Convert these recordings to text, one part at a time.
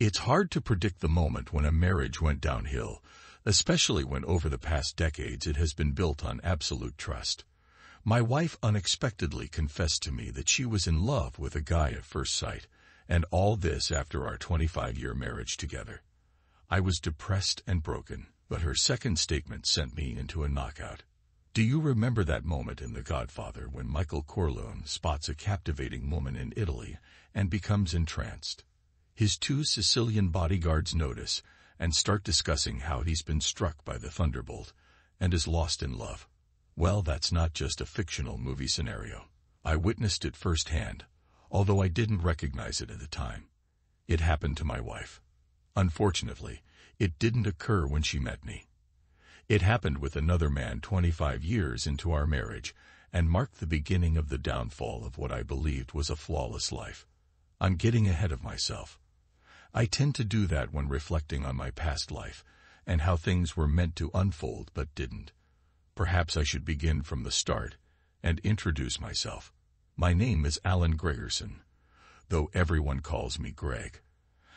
It's hard to predict the moment when a marriage went downhill, especially when over the past decades it has been built on absolute trust. My wife unexpectedly confessed to me that she was in love with a guy at first sight, and all this after our 25-year marriage together. I was depressed and broken, but her second statement sent me into a knockout. Do you remember that moment in The Godfather when Michael Corleone spots a captivating woman in Italy and becomes entranced? His two Sicilian bodyguards notice and start discussing how he's been struck by the thunderbolt and is lost in love. Well, that's not just a fictional movie scenario. I witnessed it firsthand, although I didn't recognize it at the time. It happened to my wife. Unfortunately, it didn't occur when she met me. It happened with another man 25 years into our marriage and marked the beginning of the downfall of what I believed was a flawless life. I'm getting ahead of myself. I tend to do that when reflecting on my past life and how things were meant to unfold but didn't. Perhaps I should begin from the start and introduce myself. My name is Alan Gregerson, though everyone calls me Greg.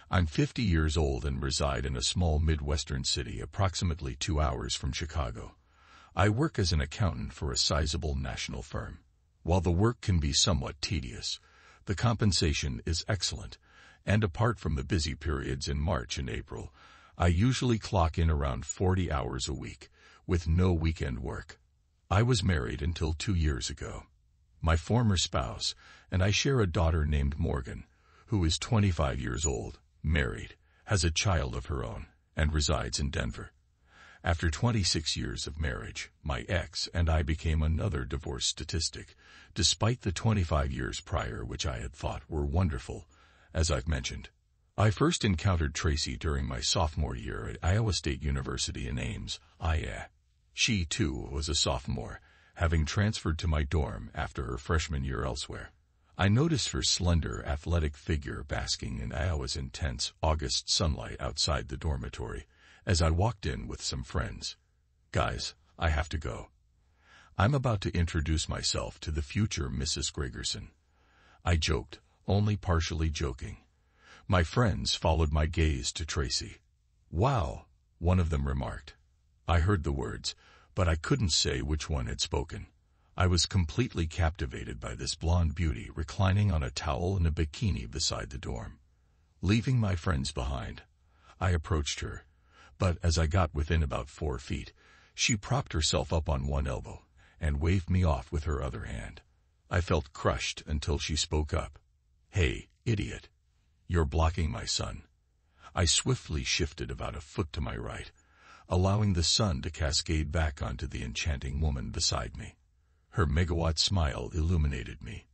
I'm 50 years old and reside in a small Midwestern city approximately 2 hours from Chicago. I work as an accountant for a sizable national firm. While the work can be somewhat tedious, the compensation is excellent, and apart from the busy periods in March and April, I usually clock in around 40 hours a week, with no weekend work. I was married until 2 years ago. My former spouse and I share a daughter named Morgan, who is 25 years old, married, has a child of her own, and resides in Denver. After 26 years of marriage, my ex and I became another divorce statistic, despite the 25 years prior which I had thought were wonderful, as I've mentioned. I first encountered Tracy during my sophomore year at Iowa State University in Ames, Iowa. She, too, was a sophomore, having transferred to my dorm after her freshman year elsewhere. I noticed her slender, athletic figure basking in Iowa's intense August sunlight outside the dormitory as I walked in with some friends. Guys, I have to go. I'm about to introduce myself to the future Mrs. Gregerson. I joked, only partially joking. My friends followed my gaze to Tracy. Wow, one of them remarked. I heard the words, but I couldn't say which one had spoken. I was completely captivated by this blonde beauty reclining on a towel and a bikini beside the dorm. Leaving my friends behind, I approached her, but as I got within about 4 feet, she propped herself up on one elbow and waved me off with her other hand. I felt crushed until she spoke up. Hey, idiot. You're blocking my sun. I swiftly shifted about a foot to my right, allowing the sun to cascade back onto the enchanting woman beside me. Her megawatt smile illuminated me,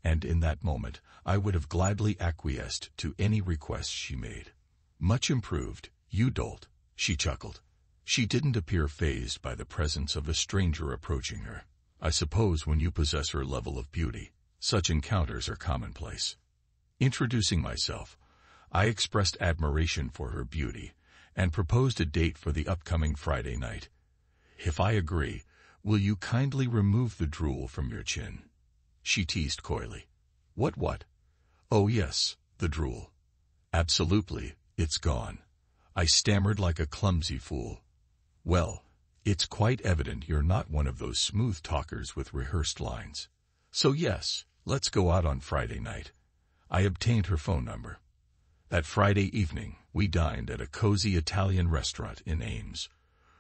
and in that moment I would have gladly acquiesced to any request she made. Much improved, you dolt, she chuckled. She didn't appear fazed by the presence of a stranger approaching her. I suppose when you possess her level of beauty, such encounters are commonplace. Introducing myself, I expressed admiration for her beauty and proposed a date for the upcoming Friday night. If I agree, will you kindly remove the drool from your chin? She teased coyly. What? Oh yes, the drool. Absolutely, it's gone. I stammered like a clumsy fool. Well, it's quite evident you're not one of those smooth talkers with rehearsed lines. So yes, let's go out on Friday night. I obtained her phone number. That Friday evening, we dined at a cozy Italian restaurant in Ames.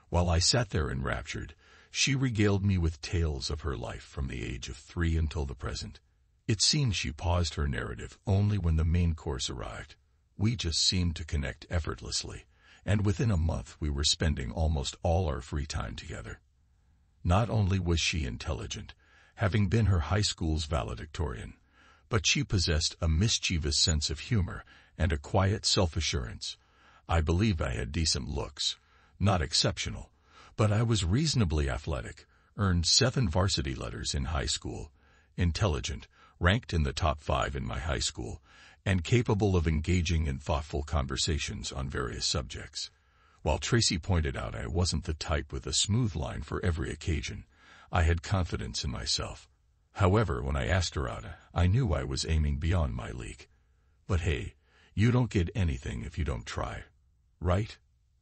While I sat there enraptured, she regaled me with tales of her life from the age of 3 until the present. It seemed she paused her narrative only when the main course arrived. We just seemed to connect effortlessly, and within a month we were spending almost all our free time together. Not only was she intelligent, having been her high school's valedictorian, but she possessed a mischievous sense of humor and a quiet self-assurance. I believe I had decent looks, not exceptional, but I was reasonably athletic, earned 7 varsity letters in high school, intelligent, ranked in the top 5 in my high school, and capable of engaging in thoughtful conversations on various subjects. While Tracy pointed out I wasn't the type with a smooth line for every occasion, I had confidence in myself. However, when I asked her out, I knew I was aiming beyond my league. But hey, You don't get anything if you don't try, right?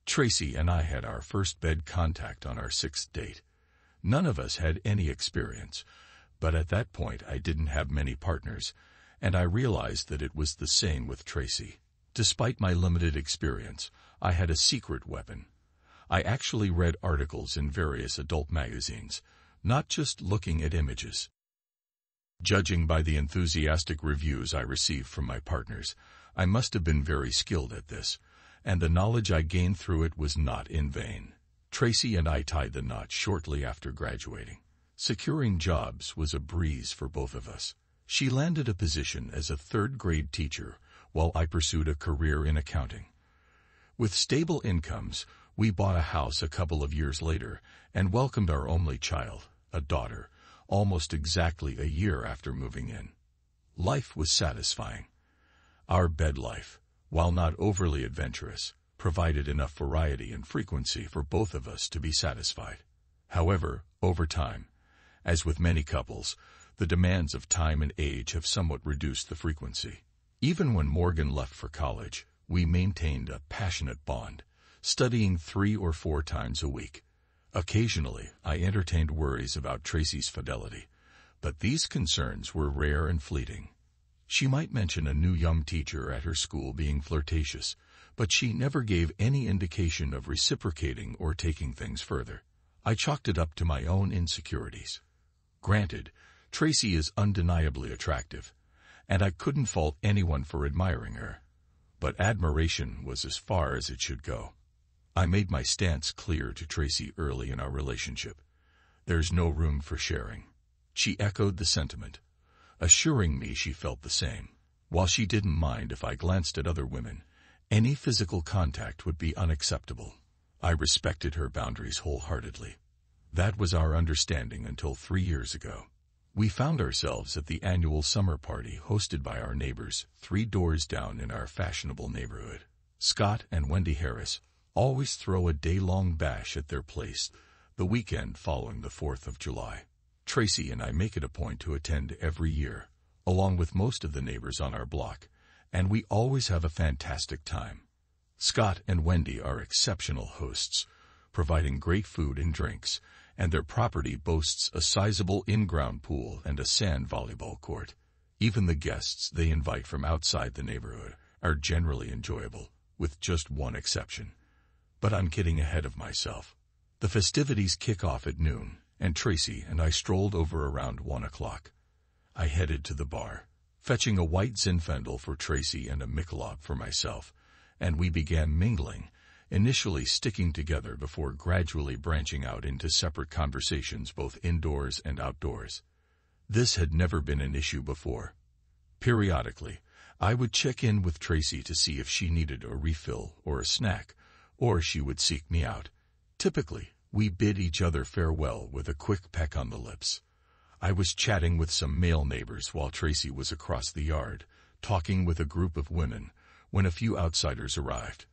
Tracy and I had our first bed contact on our 6th date. None of us had any experience, but at that point I didn't have many partners, and I realized that it was the same with Tracy. Despite my limited experience, I had a secret weapon. I actually read articles in various adult magazines, not just looking at images. Judging by the enthusiastic reviews I received from my partners, I must have been very skilled at this, and the knowledge I gained through it was not in vain. Tracy and I tied the knot shortly after graduating. Securing jobs was a breeze for both of us. She landed a position as a 3rd-grade teacher, while I pursued a career in accounting. With stable incomes, we bought a house a couple of years later and welcomed our only child, a daughter, almost exactly a year after moving in. Life was satisfying. Our bed life, while not overly adventurous, provided enough variety and frequency for both of us to be satisfied. However, over time, as with many couples, the demands of time and age have somewhat reduced the frequency. Even when Morgan left for college, we maintained a passionate bond, studying 3 or 4 times a week. Occasionally, I entertained worries about Tracy's fidelity, but these concerns were rare and fleeting. She might mention a new young teacher at her school being flirtatious, but she never gave any indication of reciprocating or taking things further. I chalked it up to my own insecurities. Granted, Tracy is undeniably attractive, and I couldn't fault anyone for admiring her, but admiration was as far as it should go. I made my stance clear to Tracy early in our relationship. There's no room for sharing. She echoed the sentiment, assuring me she felt the same. While she didn't mind if I glanced at other women, any physical contact would be unacceptable. I respected her boundaries wholeheartedly. That was our understanding until 3 years ago. We found ourselves at the annual summer party hosted by our neighbors 3 doors down in our fashionable neighborhood. Scott and Wendy Harris always throw a day-long bash at their place the weekend following the 4th of July. Tracy and I make it a point to attend every year, along with most of the neighbors on our block, and we always have a fantastic time. Scott and Wendy are exceptional hosts, providing great food and drinks, and their property boasts a sizable in-ground pool and a sand volleyball court. Even the guests they invite from outside the neighborhood are generally enjoyable, with just one exception. But I'm getting ahead of myself. The festivities kick off at noon, and Tracy and I strolled over around 1 o'clock. I headed to the bar, fetching a white Zinfandel for Tracy and a Michelob for myself, and we began mingling, initially sticking together before gradually branching out into separate conversations both indoors and outdoors. This had never been an issue before. Periodically, I would check in with Tracy to see if she needed a refill or a snack, or she would seek me out. Typically, we bid each other farewell with a quick peck on the lips. I was chatting with some male neighbors while Tracy was across the yard, talking with a group of women, when a few outsiders arrived.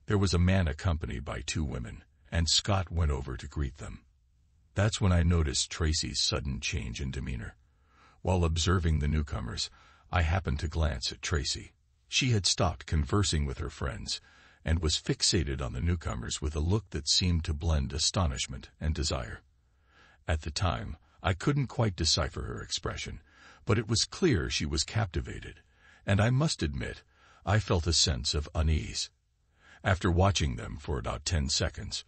There was a man accompanied by 2 women, and Scott went over to greet them. That's when I noticed Tracy's sudden change in demeanor. While observing the newcomers, I happened to glance at Tracy. She had stopped conversing with her friends, and was fixated on the newcomers with a look that seemed to blend astonishment and desire. At the time, I couldn't quite decipher her expression, but it was clear she was captivated, and I must admit, I felt a sense of unease. After watching them for about 10 seconds,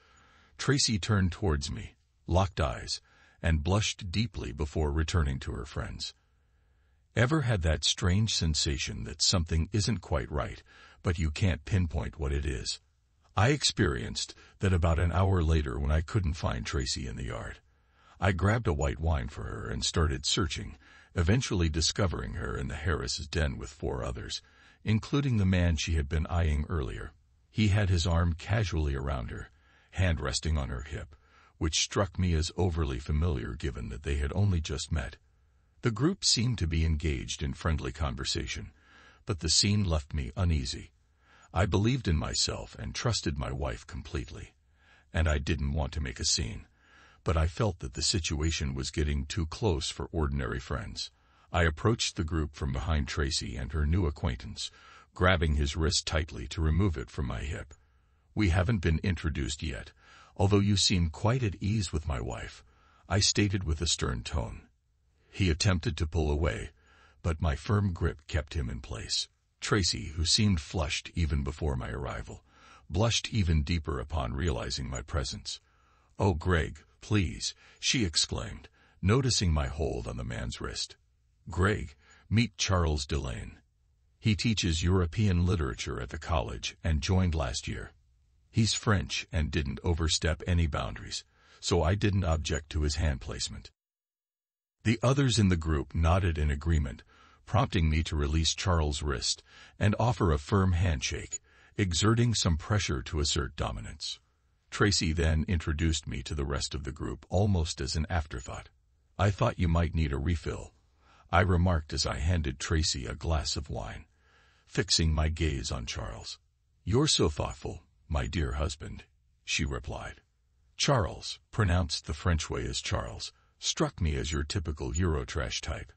Tracy turned towards me, locked eyes, and blushed deeply before returning to her friends. Ever had that strange sensation that something isn't quite right, but you can't pinpoint what it is? I experienced that about an hour later when I couldn't find Tracy in the yard. I grabbed a white wine for her and started searching, eventually discovering her in the Harris' den with 4 others, including the man she had been eyeing earlier. He had his arm casually around her, hand resting on her hip, which struck me as overly familiar given that they had only just met. The group seemed to be engaged in friendly conversation, but the scene left me uneasy. I believed in myself and trusted my wife completely, and I didn't want to make a scene, but I felt that the situation was getting too close for ordinary friends. I approached the group from behind Tracy and her new acquaintance, grabbing his wrist tightly to remove it from my hip. "We haven't been introduced yet, although you seem quite at ease with my wife," I stated with a stern tone. He attempted to pull away, but my firm grip kept him in place. Tracy, who seemed flushed even before my arrival, blushed even deeper upon realizing my presence. "Oh, Greg, please," she exclaimed, noticing my hold on the man's wrist. "Greg, meet Charles Delane. He teaches European literature at the college and joined last year. He's French and didn't overstep any boundaries, so I didn't object to his hand placement." The others in the group nodded in agreement, prompting me to release Charles' wrist and offer a firm handshake, exerting some pressure to assert dominance. Tracy then introduced me to the rest of the group almost as an afterthought. "I thought you might need a refill," I remarked as I handed Tracy a glass of wine, fixing my gaze on Charles. "You're so thoughtful, my dear husband," she replied. Charles, pronounced the French way as Charles, struck me as your typical Eurotrash type.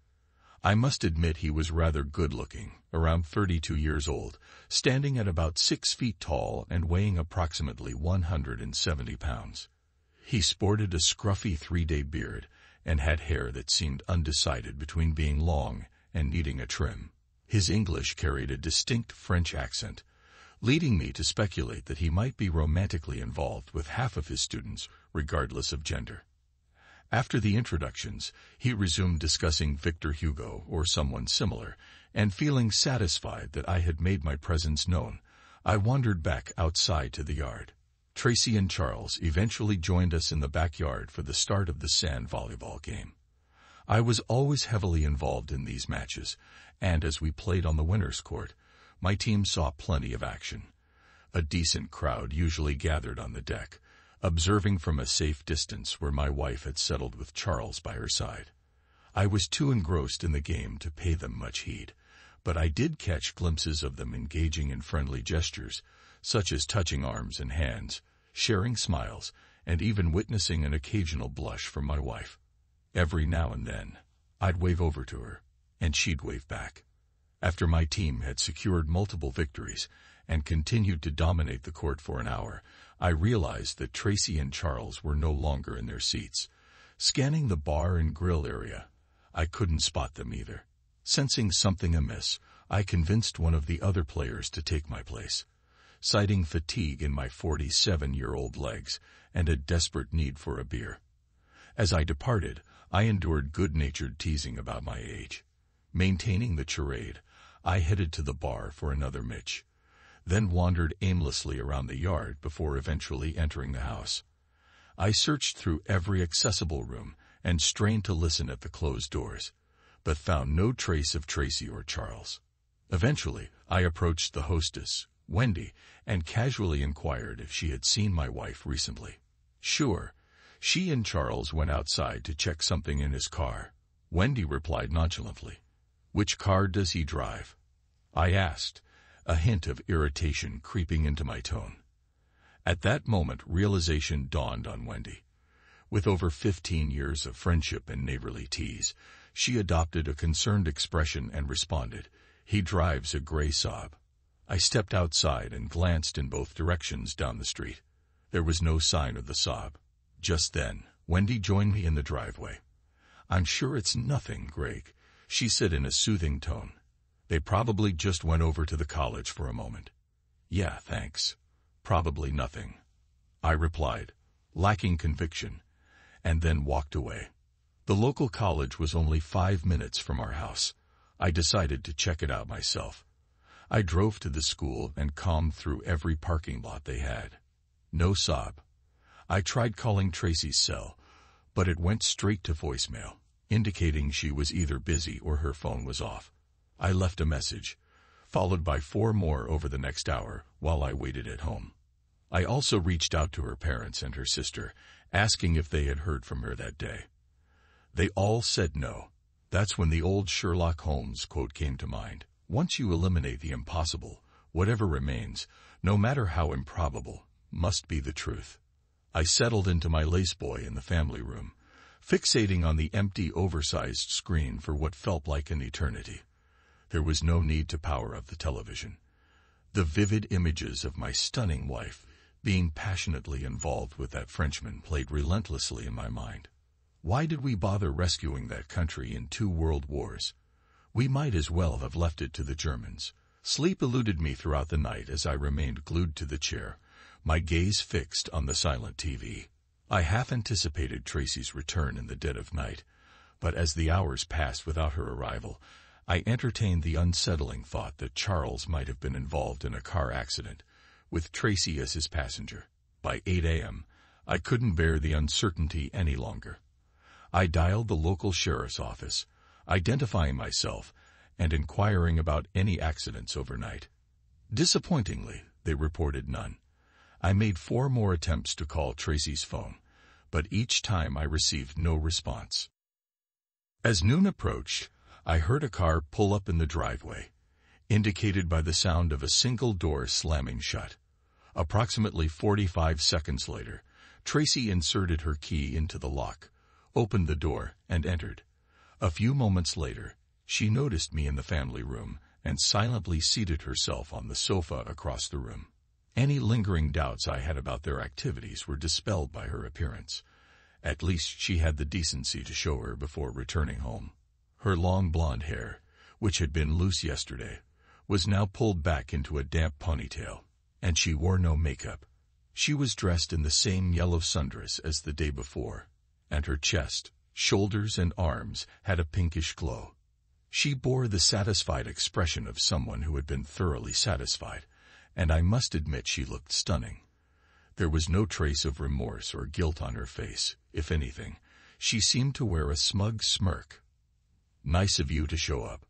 I must admit he was rather good-looking, around 32 years old, standing at about 6 feet tall and weighing approximately 170 pounds. He sported a scruffy 3-day beard and had hair that seemed undecided between being long and needing a trim. His English carried a distinct French accent, leading me to speculate that he might be romantically involved with half of his students, regardless of gender. After the introductions, he resumed discussing Victor Hugo or someone similar, and feeling satisfied that I had made my presence known, I wandered back outside to the yard. Tracy and Charles eventually joined us in the backyard for the start of the sand volleyball game. I was always heavily involved in these matches, and as we played on the winner's court, my team saw plenty of action. A decent crowd usually gathered on the deck, observing from a safe distance where my wife had settled with Charles by her side. I was too engrossed in the game to pay them much heed, but I did catch glimpses of them engaging in friendly gestures, such as touching arms and hands, sharing smiles, and even witnessing an occasional blush from my wife. Every now and then, I'd wave over to her, and she'd wave back. After my team had secured multiple victories and continued to dominate the court for an hour, I realized that Tracy and Charles were no longer in their seats. Scanning the bar and grill area, I couldn't spot them either. Sensing something amiss, I convinced one of the other players to take my place, citing fatigue in my 47-year-old legs and a desperate need for a beer. As I departed, I endured good-natured teasing about my age. Maintaining the charade, I headed to the bar for another mitch, then wandered aimlessly around the yard before eventually entering the house. I searched through every accessible room and strained to listen at the closed doors, but found no trace of Tracy or Charles. Eventually, I approached the hostess, Wendy, and casually inquired if she had seen my wife recently. "Sure. She and Charles went outside to check something in his car," Wendy replied nonchalantly. "Which car does he drive?" I asked, a hint of irritation creeping into my tone. At that moment, realization dawned on Wendy. With over 15 years of friendship and neighborly tease, she adopted a concerned expression and responded, "He drives a gray Saab." I stepped outside and glanced in both directions down the street. There was no sign of the Saab. Just then, Wendy joined me in the driveway. "I'm sure it's nothing, Greg," she said in a soothing tone. "They probably just went over to the college for a moment." "Yeah, thanks. Probably nothing," I replied, lacking conviction, and then walked away. The local college was only 5 minutes from our house. I decided to check it out myself. I drove to the school and combed through every parking lot they had. No Saab. I tried calling Tracy's cell, but it went straight to voicemail, indicating she was either busy or her phone was off. I left a message, followed by 4 more over the next hour while I waited at home. I also reached out to her parents and her sister, asking if they had heard from her that day. They all said no. That's when the old Sherlock Holmes quote came to mind. Once you eliminate the impossible, whatever remains, no matter how improbable, must be the truth. I settled into my laceboy in the family room, fixating on the empty, oversized screen for what felt like an eternity. There was no need to power up the television. The vivid images of my stunning wife being passionately involved with that Frenchman played relentlessly in my mind. Why did we bother rescuing that country in 2 world wars? We might as well have left it to the Germans. Sleep eluded me throughout the night as I remained glued to the chair, my gaze fixed on the silent TV. I half anticipated Tracy's return in the dead of night, but as the hours passed without her arrival, I entertained the unsettling thought that Charles might have been involved in a car accident, with Tracy as his passenger. By 8 a.m., I couldn't bear the uncertainty any longer. I dialed the local sheriff's office, identifying myself and inquiring about any accidents overnight. Disappointingly, they reported none. I made 4 more attempts to call Tracy's phone, but each time I received no response. As noon approached, I heard a car pull up in the driveway, indicated by the sound of a single door slamming shut. Approximately 45 seconds later, Tracy inserted her key into the lock, opened the door, and entered. A few moments later, she noticed me in the family room and silently seated herself on the sofa across the room. Any lingering doubts I had about their activities were dispelled by her appearance. At least she had the decency to show her before returning home. Her long blonde hair, which had been loose yesterday, was now pulled back into a damp ponytail, and she wore no makeup. She was dressed in the same yellow sundress as the day before, and her chest, shoulders, and arms had a pinkish glow. She bore the satisfied expression of someone who had been thoroughly satisfied, and I must admit she looked stunning. There was no trace of remorse or guilt on her face. If anything, she seemed to wear a smug smirk. "Nice of you to show up.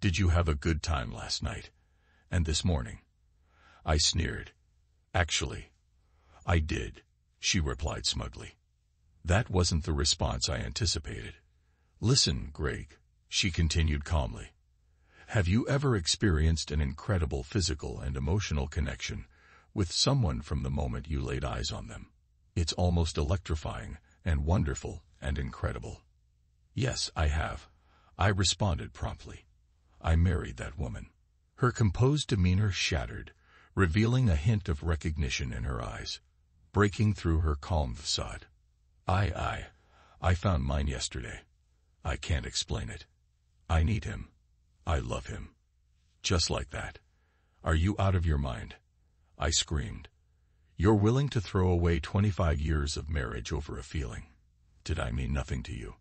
Did you have a good time last night? And this morning?" I sneered. "Actually, I did," she replied smugly. That wasn't the response I anticipated. "Listen, Greg," she continued calmly. "Have you ever experienced an incredible physical and emotional connection with someone from the moment you laid eyes on them? It's almost electrifying and wonderful and incredible." "Yes, I have," I responded promptly. "I married that woman." Her composed demeanor shattered, revealing a hint of recognition in her eyes. Breaking through her calm facade. I found mine yesterday. I can't explain it. I need him. I love him." Just like that. "Are you out of your mind?" I screamed. "You're willing to throw away 25 years of marriage over a feeling. Did I mean nothing to you?"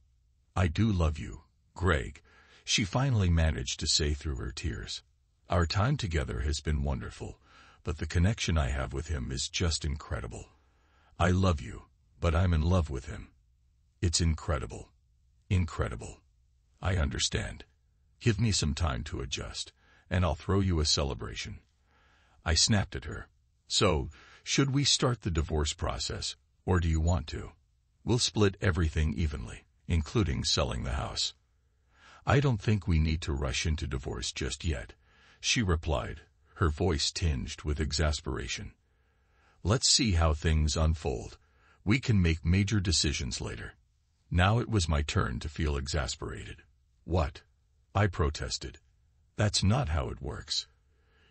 "I do love you, Greg," she finally managed to say through her tears. "Our time together has been wonderful, but the connection I have with him is just incredible. I love you, but I'm in love with him. It's incredible. Incredible. I understand. Give me some time to adjust, and I'll throw you a celebration." I snapped at her. "So, should we start the divorce process, or do you want to? We'll split everything evenly, including selling the house." "I don't think we need to rush into divorce just yet," she replied, her voice tinged with exasperation. "Let's see how things unfold. We can make major decisions later." Now it was my turn to feel exasperated. "What?" I protested. "That's not how it works.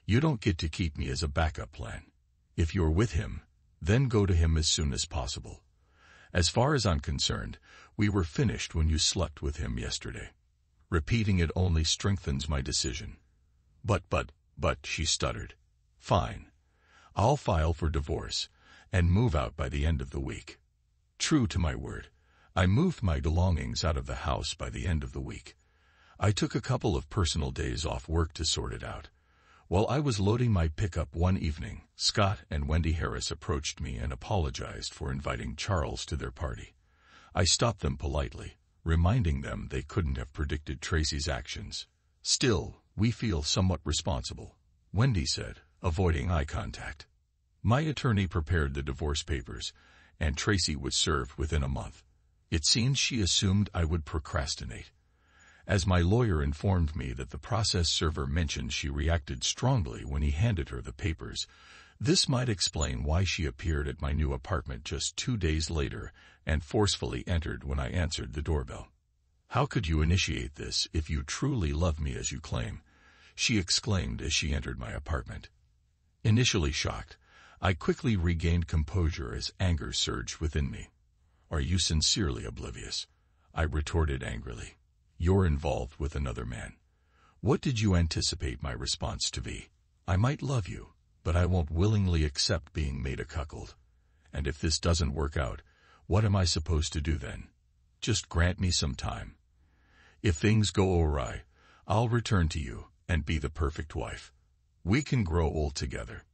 You don't get to keep me as a backup plan. If you're with him, then go to him as soon as possible. As far as I'm concerned, we were finished when you slept with him yesterday. Repeating it only strengthens my decision." But, she stuttered. "Fine. I'll file for divorce and move out by the end of the week." True to my word, I moved my belongings out of the house by the end of the week. I took a couple of personal days off work to sort it out. While I was loading my pickup one evening, Scott and Wendy Harris approached me and apologized for inviting Charles to their party. I stopped them politely, reminding them they couldn't have predicted Tracy's actions. "Still, we feel somewhat responsible," Wendy said, avoiding eye contact. My attorney prepared the divorce papers, and Tracy was served within a month. It seems she assumed I would procrastinate. As my lawyer informed me that the process server mentioned she reacted strongly when he handed her the papers, this might explain why she appeared at my new apartment just 2 days later and forcefully entered when I answered the doorbell. "How could you initiate this if you truly love me as you claim?" she exclaimed as she entered my apartment. Initially shocked, I quickly regained composure as anger surged within me. "Are you sincerely oblivious?" I retorted angrily. "You're involved with another man. What did you anticipate my response to be? I might love you, but I won't willingly accept being made a cuckold. And if this doesn't work out, what am I supposed to do then? Just grant me some time. If things go awry, I'll return to you and be the perfect wife. We can grow old together."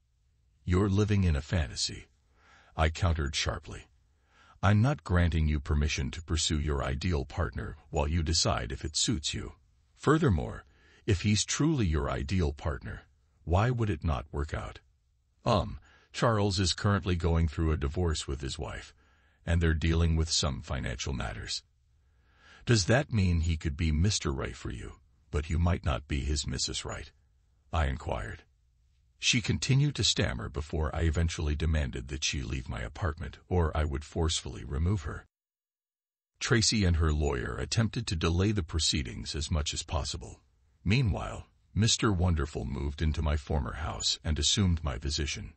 "You're living in a fantasy," I countered sharply. "I'm not granting you permission to pursue your ideal partner while you decide if it suits you. Furthermore, if he's truly your ideal partner, why would it not work out? Charles is currently going through a divorce with his wife, and they're dealing with some financial matters. Does that mean he could be Mr. Right for you, but you might not be his Mrs. Right?" I inquired. She continued to stammer before I eventually demanded that she leave my apartment, or I would forcefully remove her. Tracy and her lawyer attempted to delay the proceedings as much as possible. Meanwhile, Mr. Wonderful moved into my former house and assumed my position.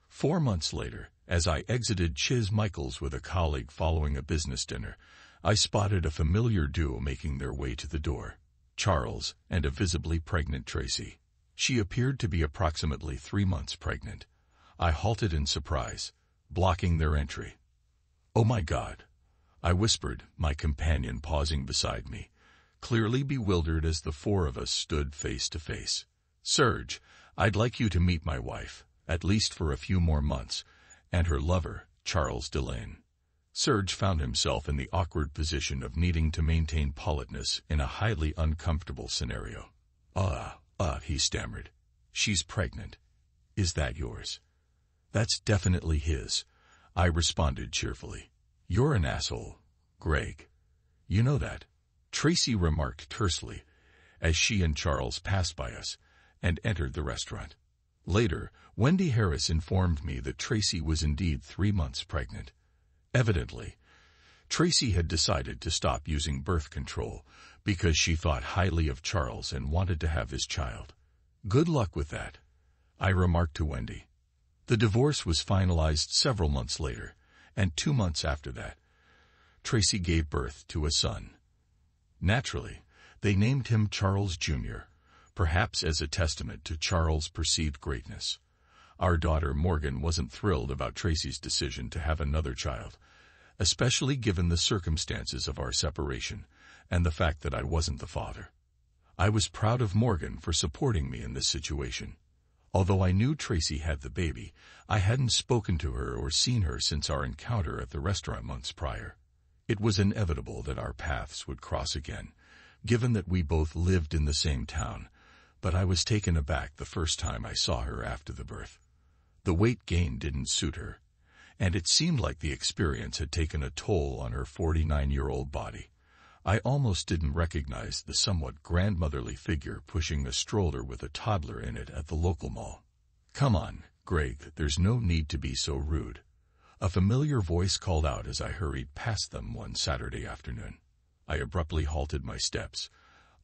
4 months later, as I exited Chiz Michael's with a colleague following a business dinner, I spotted a familiar duo making their way to the door, Charles and a visibly pregnant Tracy. She appeared to be approximately 3 months pregnant. I halted in surprise, blocking their entry. "Oh my God," I whispered, my companion pausing beside me, clearly bewildered as the four of us stood face to face. "Serge, I'd like you to meet my wife, at least for a few more months, and her lover, Charles Delane." Serge found himself in the awkward position of needing to maintain politeness in a highly uncomfortable scenario. He stammered. "She's pregnant. Is that yours?" "That's definitely his," I responded cheerfully. "You're an asshole, Greg. You know that," Tracy remarked tersely, as she and Charles passed by us and entered the restaurant. Later, Wendy Harris informed me that Tracy was indeed 3 months pregnant. Evidently, Tracy had decided to stop using birth control because she thought highly of Charles and wanted to have his child. "Good luck with that," I remarked to Wendy. The divorce was finalized several months later, and 2 months after that, Tracy gave birth to a son. Naturally, they named him Charles Jr., perhaps as a testament to Charles' perceived greatness. Our daughter Morgan wasn't thrilled about Tracy's decision to have another child, especially given the circumstances of our separation and the fact that I wasn't the father. I was proud of Morgan for supporting me in this situation. Although I knew Tracy had the baby, I hadn't spoken to her or seen her since our encounter at the restaurant months prior. It was inevitable that our paths would cross again, given that we both lived in the same town, but I was taken aback the first time I saw her after the birth. The weight gain didn't suit her, and it seemed like the experience had taken a toll on her 49-year-old body. I almost didn't recognize the somewhat grandmotherly figure pushing a stroller with a toddler in it at the local mall. "Come on, Greg, there's no need to be so rude," a familiar voice called out as I hurried past them one Saturday afternoon. I abruptly halted my steps,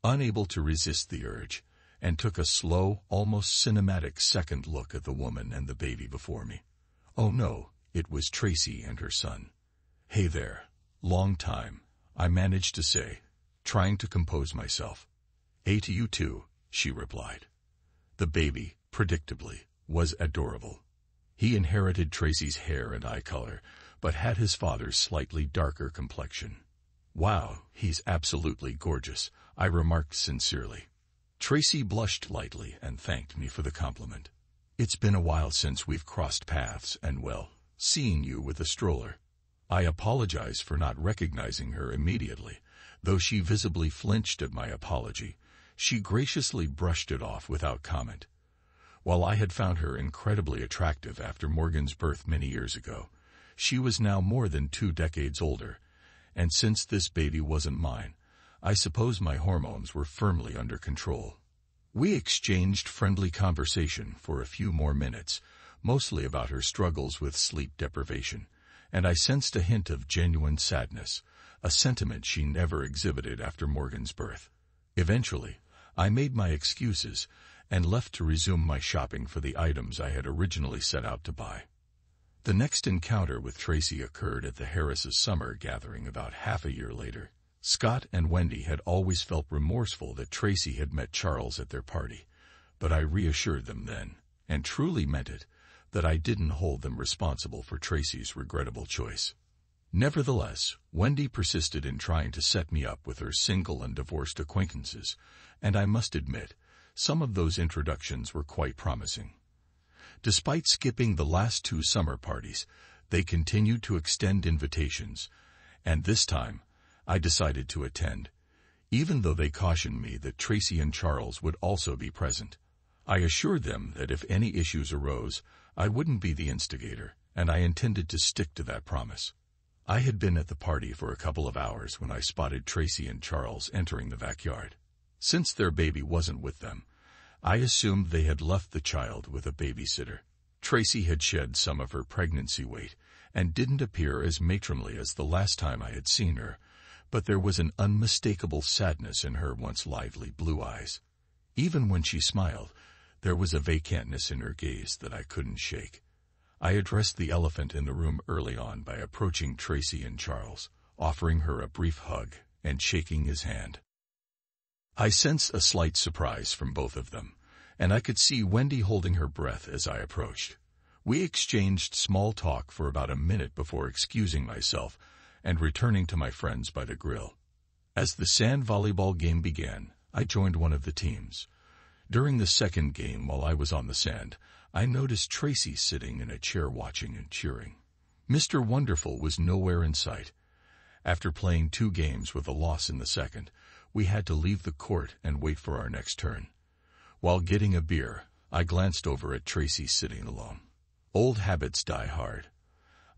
unable to resist the urge, and took a slow, almost cinematic second look at the woman and the baby before me. Oh no, it was Tracy and her son. "Hey there, long time," I managed to say, trying to compose myself. "Hey to you too," she replied. The baby, predictably, was adorable. He inherited Tracy's hair and eye color, but had his father's slightly darker complexion. "Wow, he's absolutely gorgeous," I remarked sincerely. Tracy blushed lightly and thanked me for the compliment. "It's been a while since we've crossed paths and, well, seeing you with a stroller." I apologized for not recognizing her immediately. Though she visibly flinched at my apology, she graciously brushed it off without comment. While I had found her incredibly attractive after Morgan's birth many years ago, she was now more than 2 decades older, and since this baby wasn't mine, I suppose my hormones were firmly under control. We exchanged friendly conversation for a few more minutes, mostly about her struggles with sleep deprivation, and I sensed a hint of genuine sadness, a sentiment she never exhibited after Morgan's birth. Eventually, I made my excuses and left to resume my shopping for the items I had originally set out to buy. The next encounter with Tracy occurred at the Harris's summer gathering about half a year later. Scott and Wendy had always felt remorseful that Tracy had met Charles at their party, but I reassured them then, and truly meant it, that I didn't hold them responsible for Tracy's regrettable choice. Nevertheless, Wendy persisted in trying to set me up with her single and divorced acquaintances, and I must admit, some of those introductions were quite promising. Despite skipping the last 2 summer parties, they continued to extend invitations, and this time, I decided to attend, even though they cautioned me that Tracy and Charles would also be present. I assured them that if any issues arose, I wouldn't be the instigator, and I intended to stick to that promise. I had been at the party for a couple of hours when I spotted Tracy and Charles entering the backyard. Since their baby wasn't with them, I assumed they had left the child with a babysitter. Tracy had shed some of her pregnancy weight and didn't appear as matronly as the last time I had seen her, but there was an unmistakable sadness in her once lively blue eyes. Even when she smiled, there was a vacantness in her gaze that I couldn't shake. I addressed the elephant in the room early on by approaching Tracy and Charles, offering her a brief hug and shaking his hand. I sensed a slight surprise from both of them, and I could see Wendy holding her breath as I approached. We exchanged small talk for about a minute before excusing myself and returning to my friends by the grill. As the sand volleyball game began, I joined one of the teams. During the second game, while I was on the sand, I noticed Tracy sitting in a chair watching and cheering. Mr. Wonderful was nowhere in sight. After playing 2 games with a loss in the second, we had to leave the court and wait for our next turn. While getting a beer, I glanced over at Tracy sitting alone. Old habits die hard,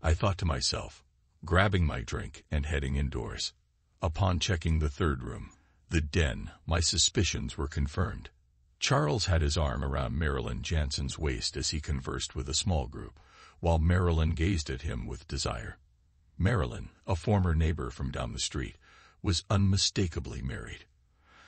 I thought to myself, grabbing my drink and heading indoors. Upon checking the third room, the den, my suspicions were confirmed. Charles had his arm around Marilyn Jansen's waist as he conversed with a small group, while Marilyn gazed at him with desire. Marilyn, a former neighbor from down the street, was unmistakably married.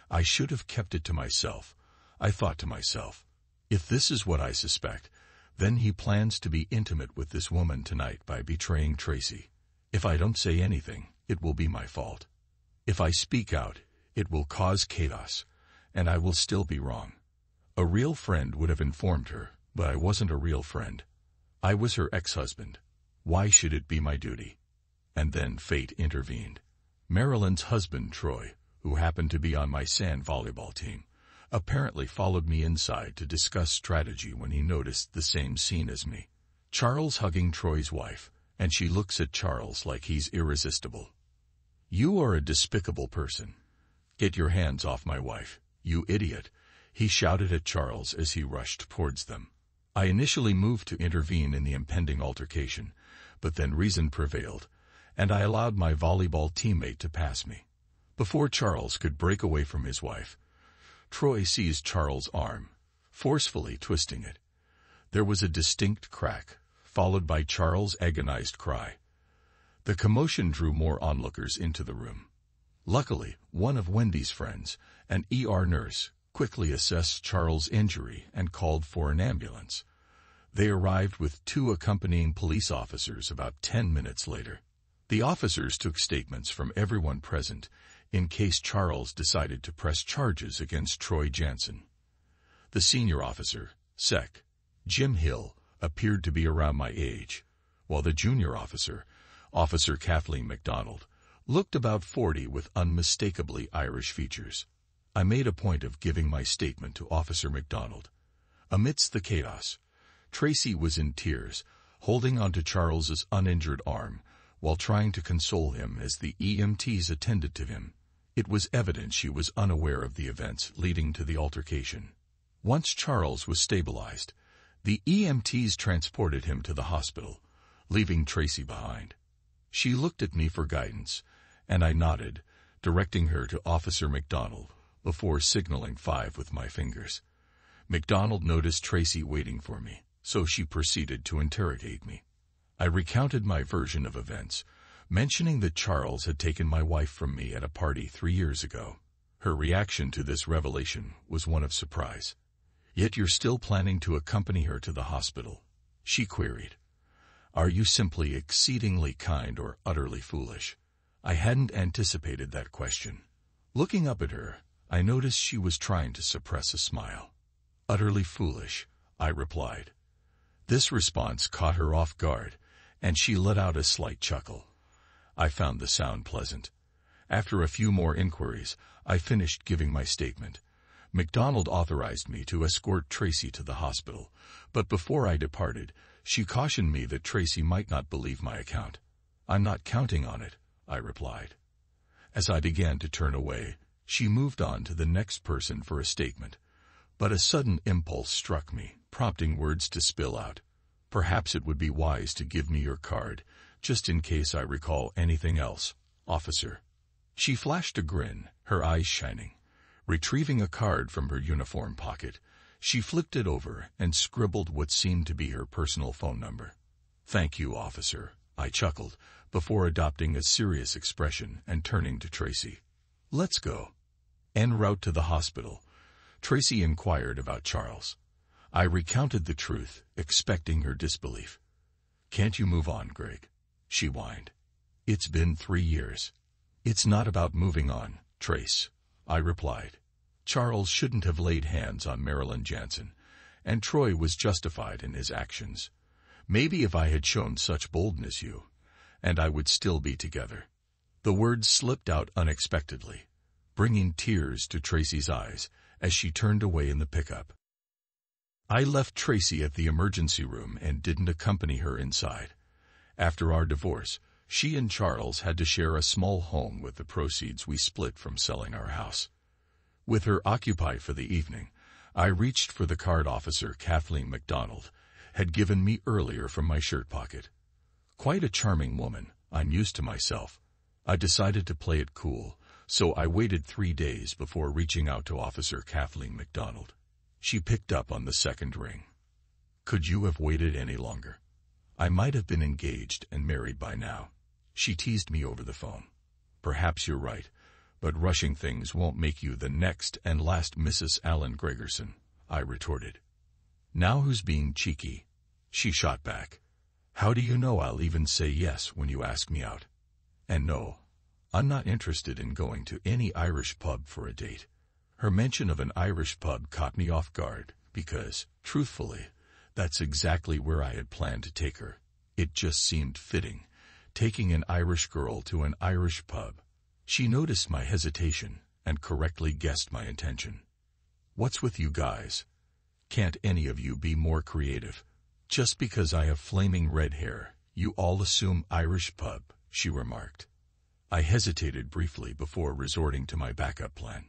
I should have kept it to myself, I thought to myself. If this is what I suspect, then he plans to be intimate with this woman tonight by betraying Tracy. If I don't say anything, it will be my fault. If I speak out, it will cause chaos, and I will still be wrong. A real friend would have informed her, but I wasn't a real friend. I was her ex-husband. Why should it be my duty? And then fate intervened. Marilyn's husband, Troy, who happened to be on my sand volleyball team, apparently followed me inside to discuss strategy when he noticed the same scene as me. Charles hugging Troy's wife, and she looks at Charles like he's irresistible. "You are a despicable person. Get your hands off my wife, you idiot," he shouted at Charles as he rushed towards them. I initially moved to intervene in the impending altercation, but then reason prevailed, and I allowed my volleyball teammate to pass me. Before Charles could break away from his wife, Troy seized Charles' arm, forcefully twisting it. There was a distinct crack, followed by Charles' agonized cry. The commotion drew more onlookers into the room. Luckily, one of Wendy's friends, an ER nurse, quickly assessed Charles' injury and called for an ambulance. They arrived with 2 accompanying police officers about 10 minutes later. The officers took statements from everyone present in case Charles decided to press charges against Troy Jansen. The senior officer, Sec. Jim Hill, appeared to be around my age, while the junior officer, Officer Kathleen McDonald, looked about 40 with unmistakably Irish features. I made a point of giving my statement to Officer McDonald. Amidst the chaos, Tracy was in tears, holding onto Charles's uninjured arm, while trying to console him as the EMTs attended to him. It was evident she was unaware of the events leading to the altercation. Once Charles was stabilized, the EMTs transported him to the hospital, leaving Tracy behind. She looked at me for guidance, and I nodded, directing her to Officer McDonald before signaling 5 with my fingers. McDonald noticed Tracy waiting for me, so she proceeded to interrogate me. I recounted my version of events, mentioning that Charles had taken my wife from me at a party 3 years ago. Her reaction to this revelation was one of surprise. Yet you're still planning to accompany her to the hospital, she queried. Are you simply exceedingly kind or utterly foolish? I hadn't anticipated that question. Looking up at her, I noticed she was trying to suppress a smile. Utterly foolish, I replied. This response caught her off guard, and she let out a slight chuckle. I found the sound pleasant. After a few more inquiries, I finished giving my statement. MacDonald authorized me to escort Tracy to the hospital, but before I departed, she cautioned me that Tracy might not believe my account. I'm not counting on it, I replied. As I began to turn away, she moved on to the next person for a statement. But a sudden impulse struck me, prompting words to spill out. Perhaps it would be wise to give me your card, just in case I recall anything else, officer. She flashed a grin, her eyes shining. Retrieving a card from her uniform pocket, she flipped it over and scribbled what seemed to be her personal phone number. Thank you, officer, I chuckled, before adopting a serious expression and turning to Tracy. Let's go. En route to the hospital, Tracy inquired about Charles. I recounted the truth, expecting her disbelief. Can't you move on, Greg? She whined. It's been 3 years. It's not about moving on, Trace, I replied. Charles shouldn't have laid hands on Marilyn Jansen, and Troy was justified in his actions. Maybe if I had shown such boldness and I would still be together. The words slipped out unexpectedly, bringing tears to Tracy's eyes as she turned away in the pickup. I left Tracy at the emergency room and didn't accompany her inside. After our divorce, she and Charles had to share a small home with the proceeds we split from selling our house. With her occupied for the evening, I reached for the card officer Kathleen MacDonald had given me earlier from my shirt pocket. Quite a charming woman, I'm used to myself. I decided to play it cool, so I waited 3 days before reaching out to Officer Kathleen MacDonald. She picked up on the second ring. Could you have waited any longer? I might have been engaged and married by now. She teased me over the phone. Perhaps you're right, but rushing things won't make you the next and last Mrs. Alan Gregerson, I retorted. Now who's being cheeky? She shot back. How do you know I'll even say yes when you ask me out? And no, I'm not interested in going to any Irish pub for a date. Her mention of an Irish pub caught me off guard because, truthfully, that's exactly where I had planned to take her. It just seemed fitting, taking an Irish girl to an Irish pub. She noticed my hesitation and correctly guessed my intention. What's with you guys? Can't any of you be more creative? Just because I have flaming red hair, you all assume Irish pub, she remarked. I hesitated briefly before resorting to my backup plan.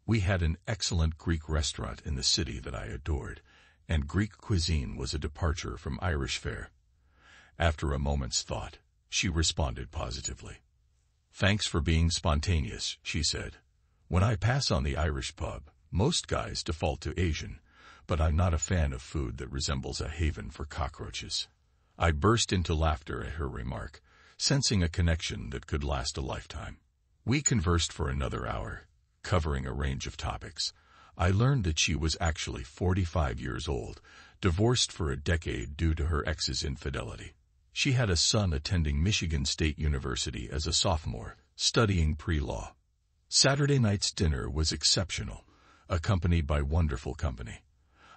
We had an excellent Greek restaurant in the city that I adored, and Greek cuisine was a departure from Irish fare. After a moment's thought, she responded positively. Thanks for being spontaneous, she said. When I pass on the Irish pub, most guys default to Asian, but I'm not a fan of food that resembles a haven for cockroaches. I burst into laughter at her remark, sensing a connection that could last a lifetime. We conversed for another hour, covering a range of topics. I learned that she was actually 45 years old, divorced for a decade due to her ex's infidelity. She had a son attending Michigan State University as a sophomore, studying pre-law. Saturday night's dinner was exceptional, accompanied by wonderful company.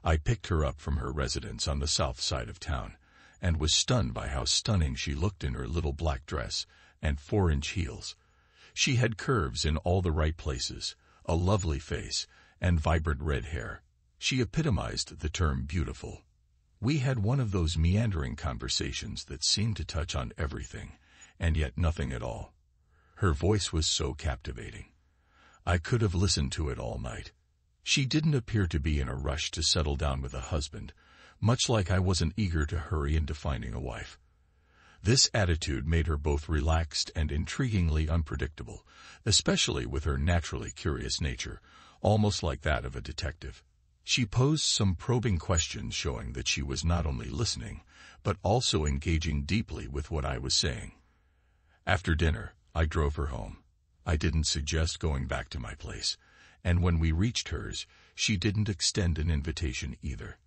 I picked her up from her residence on the south side of town, and was stunned by how stunning she looked in her little black dress and 4-inch heels. She had curves in all the right places, a lovely face, and vibrant red hair. She epitomized the term beautiful. We had one of those meandering conversations that seemed to touch on everything, and yet nothing at all. Her voice was so captivating. I could have listened to it all night. She didn't appear to be in a rush to settle down with a husband, much like I wasn't eager to hurry into finding a wife. This attitude made her both relaxed and intriguingly unpredictable, especially with her naturally curious nature, almost like that of a detective. She posed some probing questions showing that she was not only listening, but also engaging deeply with what I was saying. After dinner, I drove her home. I didn't suggest going back to my place, and when we reached hers, She didn't extend an invitation either.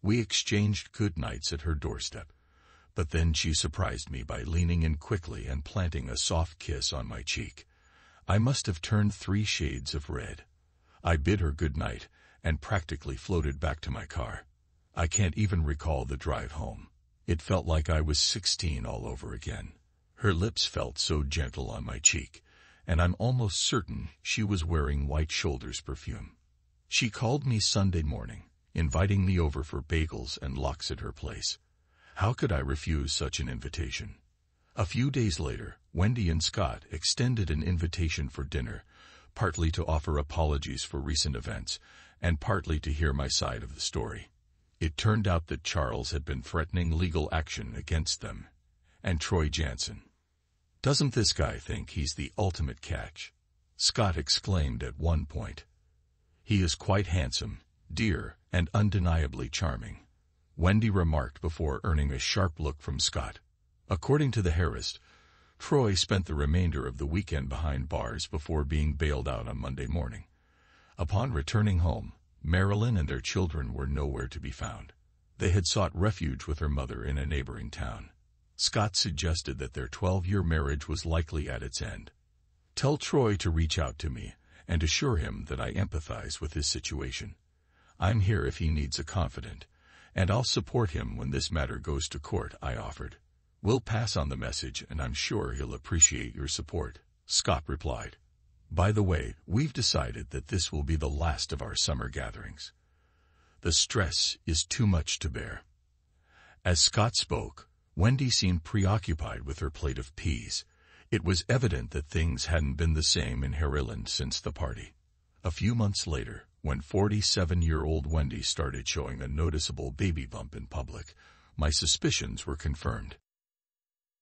We exchanged good nights at her doorstep, but then she surprised me by leaning in quickly and planting a soft kiss on my cheek. I must have turned 3 shades of red. I bid her good night and practically floated back to my car. I can't even recall the drive home. It felt like I was 16 all over again. Her lips felt so gentle on my cheek, and I'm almost certain she was wearing White Shoulders perfume. She called me Sunday morning, inviting me over for bagels and lox at her place. How could I refuse such an invitation? A few days later, Wendy and Scott extended an invitation for dinner, partly to offer apologies for recent events, and partly to hear my side of the story. It turned out that Charles had been threatening legal action against them and Troy Jansen. "Doesn't this guy think he's the ultimate catch?" Scott exclaimed at one point. "He is quite handsome, dear, and undeniably charming," Wendy remarked before earning a sharp look from Scott. According to the Herald, Troy spent the remainder of the weekend behind bars before being bailed out on Monday morning. Upon returning home, Marilyn and their children were nowhere to be found. They had sought refuge with her mother in a neighboring town. Scott suggested that their 12-year marriage was likely at its end. "Tell Troy to reach out to me and assure him that I empathize with his situation. I'm here if he needs a confidant, and I'll support him when this matter goes to court," I offered. "We'll pass on the message, and I'm sure he'll appreciate your support," Scott replied. "By the way, we've decided that this will be the last of our summer gatherings. The stress is too much to bear." As Scott spoke, Wendy seemed preoccupied with her plate of peas. It was evident that things hadn't been the same in Harryland since the party. A few months later, when 47-year-old Wendy started showing a noticeable baby bump in public, my suspicions were confirmed.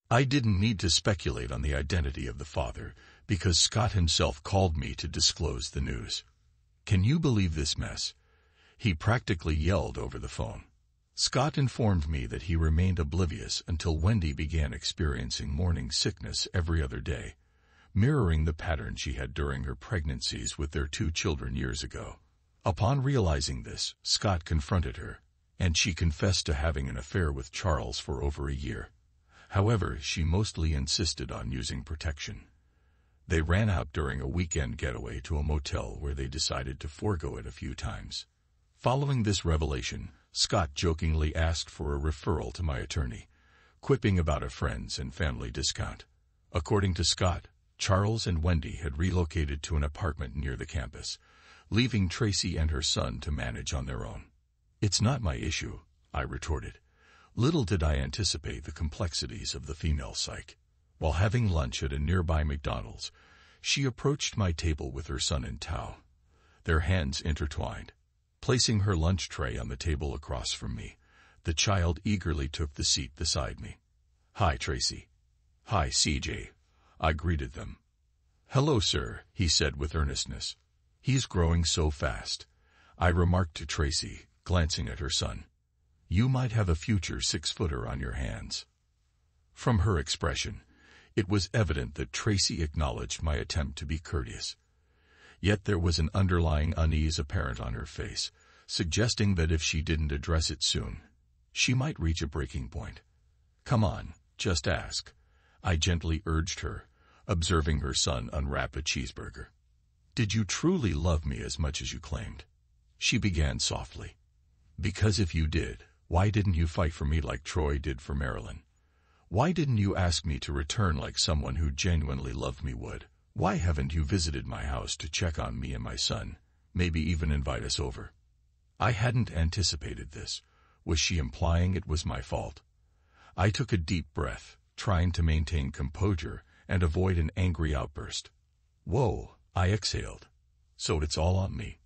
I didn't need to speculate on the identity of the father, because Scott himself called me to disclose the news. "Can you believe this mess?" he practically yelled over the phone. Scott informed me that he remained oblivious until Wendy began experiencing morning sickness every other day, mirroring the pattern she had during her pregnancies with their 2 children years ago. Upon realizing this, Scott confronted her, and she confessed to having an affair with Charles for over a year. However, she mostly insisted on using protection. They ran out during a weekend getaway to a motel where they decided to forego it a few times. Following this revelation, Scott jokingly asked for a referral to my attorney, quipping about a friends and family discount. According to Scott, Charles and Wendy had relocated to an apartment near the campus, leaving Tracy and her son to manage on their own. "It's not my issue," I retorted. Little did I anticipate the complexities of the female psyche. While having lunch at a nearby McDonald's, she approached my table with her son in tow, their hands intertwined. Placing her lunch tray on the table across from me, the child eagerly took the seat beside me. "Hi, Tracy." "Hi, CJ," I greeted them. "Hello, sir," he said with earnestness. "He's growing so fast," I remarked to Tracy, glancing at her son. "You might have a future 6-footer on your hands." From her expression, it was evident that Tracy acknowledged my attempt to be courteous. Yet there was an underlying unease apparent on her face, suggesting that if she didn't address it soon, she might reach a breaking point. "Come on, just ask," I gently urged her, observing her son unwrap a cheeseburger. "Did you truly love me as much as you claimed?" She began softly. "Because if you did, why didn't you fight for me like Troy did for Marilyn? Why didn't you ask me to return like someone who genuinely loved me would? Why haven't you visited my house to check on me and my son, maybe even invite us over?" I hadn't anticipated this. Was she implying it was my fault? I took a deep breath, trying to maintain composure and avoid an angry outburst. "Whoa," I exhaled. "So it's all on me.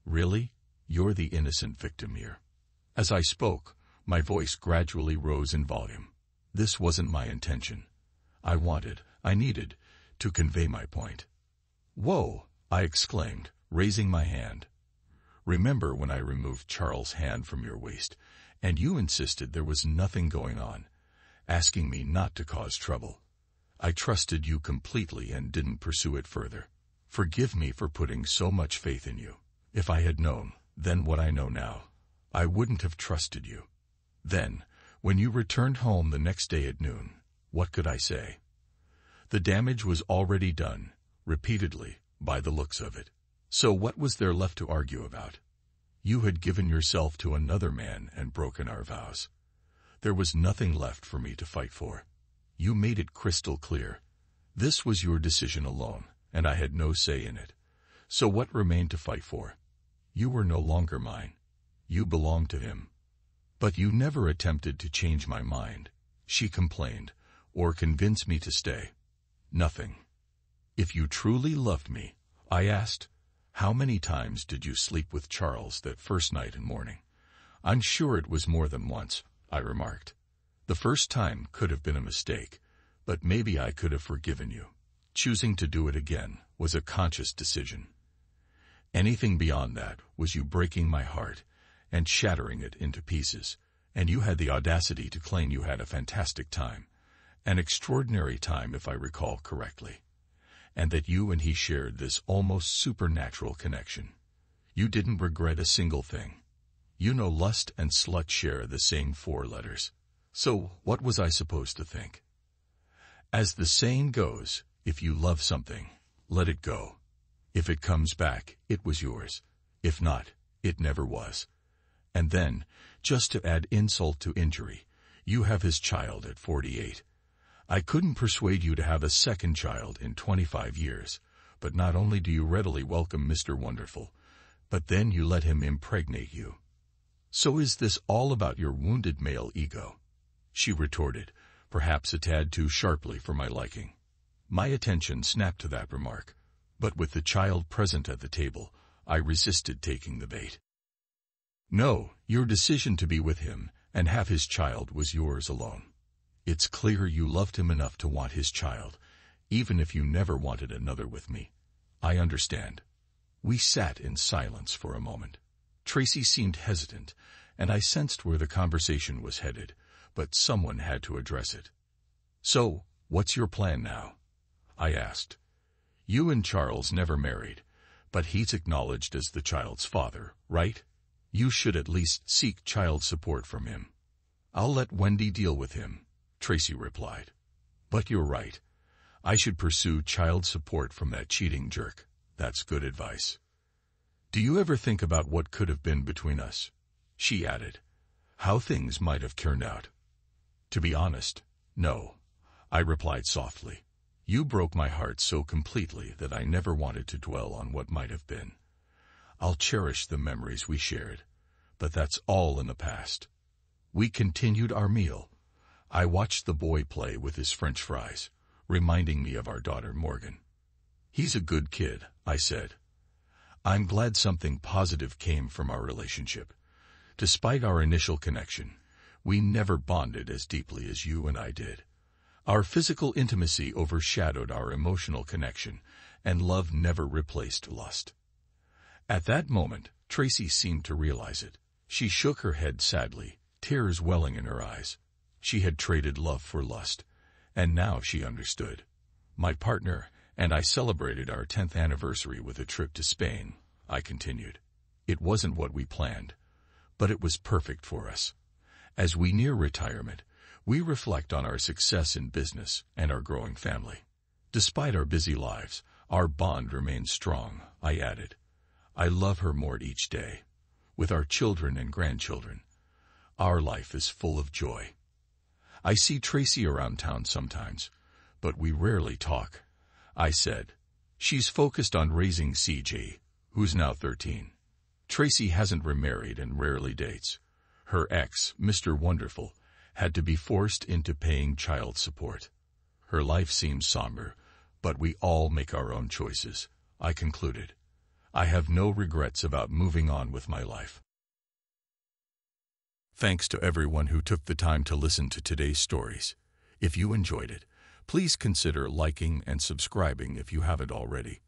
Really? You're the innocent victim here." As I spoke, my voice gradually rose in volume. This wasn't my intention. I needed to convey my point. "Whoa," I exclaimed, raising my hand. "Remember when I removed Charles' hand from your waist, and you insisted there was nothing going on, asking me not to cause trouble? I trusted you completely and didn't pursue it further. Forgive me for putting so much faith in you. If I had known, Then what I know now. I wouldn't have trusted you. Then, when you returned home the next day at noon, what could I say? The damage was already done, repeatedly, by the looks of it. So what was there left to argue about? You had given yourself to another man and broken our vows. There was nothing left for me to fight for. You made it crystal clear. This was your decision alone, and I had no say in it. So what remained to fight for? You were no longer mine. You belonged to him. But you never attempted to change my mind, she complained, or convince me to stay. Nothing. If you truly loved me, I asked, how many times did you sleep with Charles that first night and morning? I'm sure it was more than once, I remarked. The first time could have been a mistake, but maybe I could have forgiven you. Choosing to do it again was a conscious decision. Anything beyond that was you breaking my heart and shattering it into pieces, and you had the audacity to claim you had a fantastic time, an extraordinary time if I recall correctly, and that you and he shared this almost supernatural connection. You didn't regret a single thing. You know lust and slut share the same 4 letters. So what was I supposed to think? As the saying goes, if you love something, let it go. If it comes back, it was yours. If not, it never was. And then, just to add insult to injury, you have his child at 48. I couldn't persuade you to have a second child in 25 years, but not only do you readily welcome Mr. Wonderful, but then you let him impregnate you. So is this all about your wounded male ego? She retorted, perhaps a tad too sharply for my liking. My attention snapped to that remark, but with the child present at the table, I resisted taking the bait. No, your decision to be with him and have his child was yours alone. It's clear you loved him enough to want his child, even if you never wanted another with me. I understand. We sat in silence for a moment. Tracy seemed hesitant, and I sensed where the conversation was headed, but someone had to address it. So, what's your plan now? I asked. You and Charles never married, but he's acknowledged as the child's father, right? You should at least seek child support from him. I'll let Wendy deal with him, Tracy replied. But you're right. I should pursue child support from that cheating jerk. That's good advice. Do you ever think about what could have been between us? She added. How things might have turned out. To be honest, no, I replied softly. You broke my heart so completely that I never wanted to dwell on what might have been. I'll cherish the memories we shared, but that's all in the past. We continued our meal. I watched the boy play with his French fries, reminding me of our daughter Morgan. He's a good kid, I said. I'm glad something positive came from our relationship. Despite our initial connection, we never bonded as deeply as you and I did. Our physical intimacy overshadowed our emotional connection, and love never replaced lust. At that moment, Tracy seemed to realize it. She shook her head sadly, tears welling in her eyes. She had traded love for lust, and now she understood. My partner and I celebrated our 10th anniversary with a trip to Spain, I continued. It wasn't what we planned, but it was perfect for us. As we near retirement, we reflect on our success in business and our growing family. Despite our busy lives, our bond remains strong, I added. I love her more each day. With our children and grandchildren, our life is full of joy. I see Tracy around town sometimes, but we rarely talk, I said. She's focused on raising CJ, who's now 13. Tracy hasn't remarried and rarely dates. Her ex, Mr. Wonderful, had to be forced into paying child support. Her life seems somber, but we all make our own choices, I concluded. I have no regrets about moving on with my life. Thanks to everyone who took the time to listen to today's stories. If you enjoyed it, please consider liking and subscribing if you haven't already.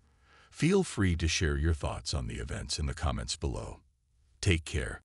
Feel free to share your thoughts on the events in the comments below. Take care.